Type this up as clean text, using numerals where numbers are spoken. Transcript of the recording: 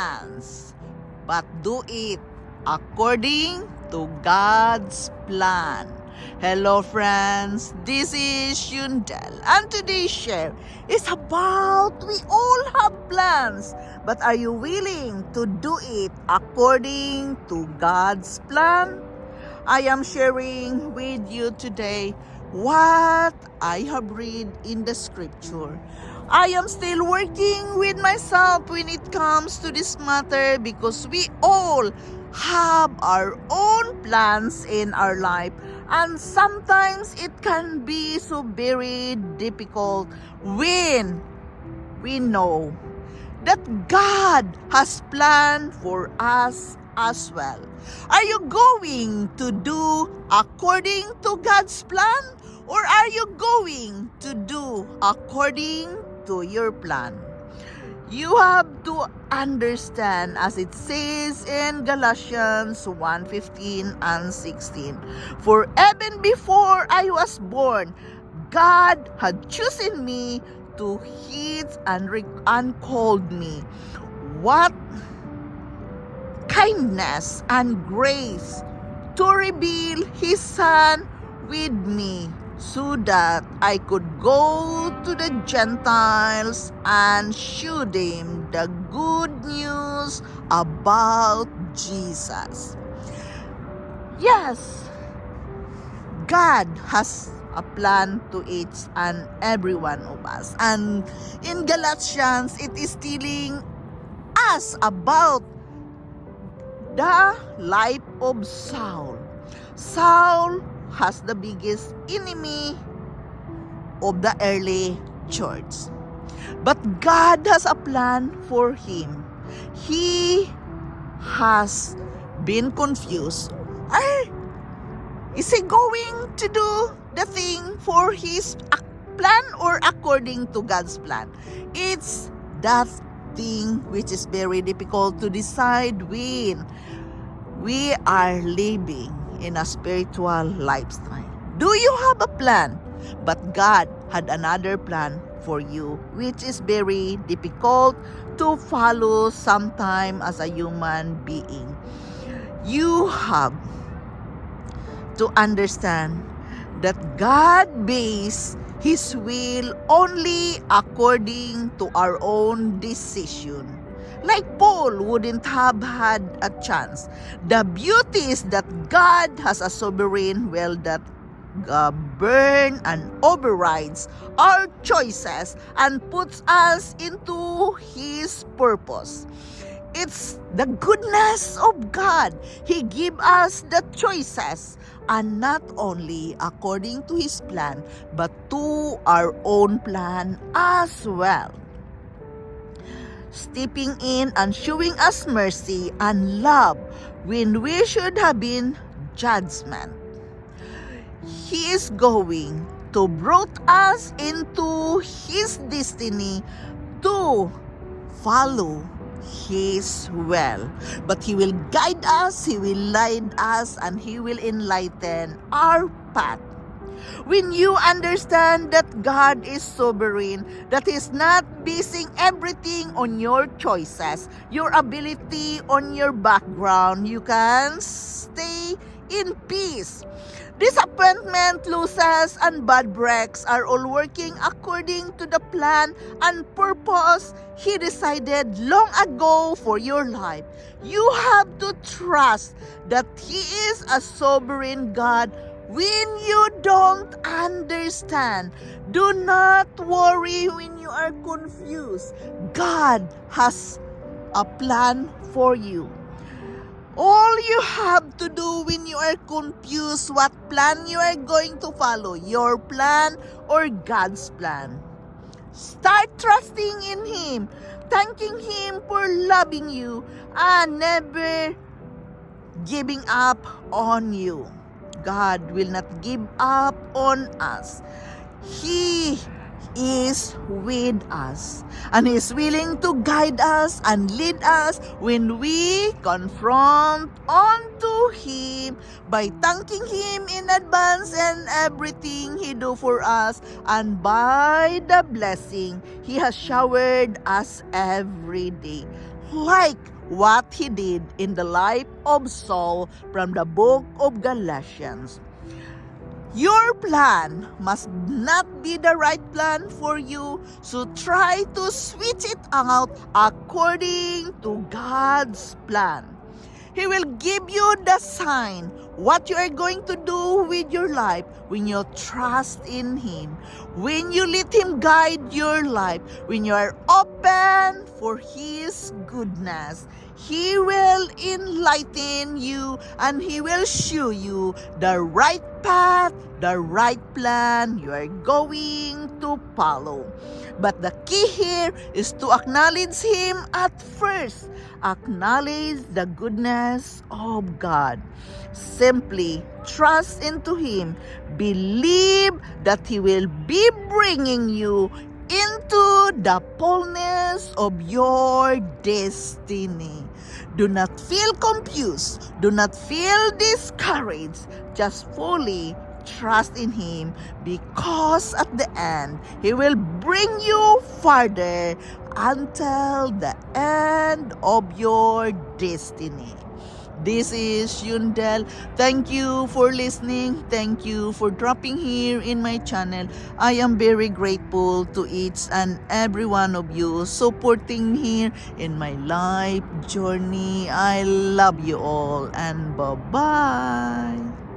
plans, but do it according to God's plan. Hello friends, this is Yundel, and today's share is about we all have plans, but are you willing to do it according to God's plan? I am sharing with you today what I have read in the scripture. I am still working with myself when it comes to this matter because we all have our own plans in our life, and sometimes it can be so very difficult when we know that God has planned for us as well. Are you going to do according to God's plan, or are you going to do according to your plan? You have to understand, as it says in Galatians 1:15 and 16, for even before I was born, God had chosen me to His and called me. What kindness and grace to reveal His Son with me, so that I could go to the Gentiles and show them the good news about Jesus. Yes, God has a plan to each and every one of us. And in Galatians, it is telling us about the life of Saul. Saul has the biggest enemy of the early church. But God has a plan for him. He has been confused. Is he going to do the thing for his plan or according to God's plan? It's that thing which is very difficult to decide when we are living in a spiritual lifestyle. Do you have a plan? But God had another plan for you, which is very difficult to follow sometime as a human being. You have to understand that God based His will only according to our own decision. Like Paul wouldn't have had a chance. The beauty is that God has a sovereign will that burn and overrides our choices and puts us into His purpose. It's the goodness of God. He gives us the choices, and not only according to His plan, but to our own plan as well. Stepping in and showing us mercy and love when we should have been judgment. He is going to brought us into His destiny to follow His will. But He will guide us, He will lead us, and He will enlighten our path. When you understand that God is sovereign, that He's not basing everything on your choices, your ability, on your background, you can stay in peace. Disappointment, losses, and bad breaks are all working according to the plan and purpose He decided long ago for your life. You have to trust that He is a sovereign God. When you don't understand, do not worry when you are confused. God has a plan for you. All you have to do when you are confused what plan you are going to follow, your plan or God's plan. Start trusting in Him, thanking Him for loving you and never giving up on you. God will not give up on us. He is with us, and He is willing to guide us and lead us when we confront unto Him by thanking Him in advance and everything He do for us, and by the blessing He has showered us every day. Like what he did in the life of Saul from the book of Galatians. Your plan must not be the right plan for you, so try to switch it out according to God's plan. He will give you the sign what you are going to do with your life when you trust in Him, when you let Him guide your life, when you are open for His goodness. He will enlighten you and He will show you the right path, the right plan you are going to follow. But the key here is to acknowledge Him at first. Acknowledge the goodness of God. Simply trust into Him. Believe that He will be bringing you into the fullness of your destiny. Do not feel confused. Do not feel discouraged. Just fully trust in Him, because at the end, He will bring you farther until the end of your destiny. This is Yundel. Thank you for listening. Thank you for dropping here in my channel. I am very grateful to each and every one of you supporting me here in my life journey. I love you all and bye-bye.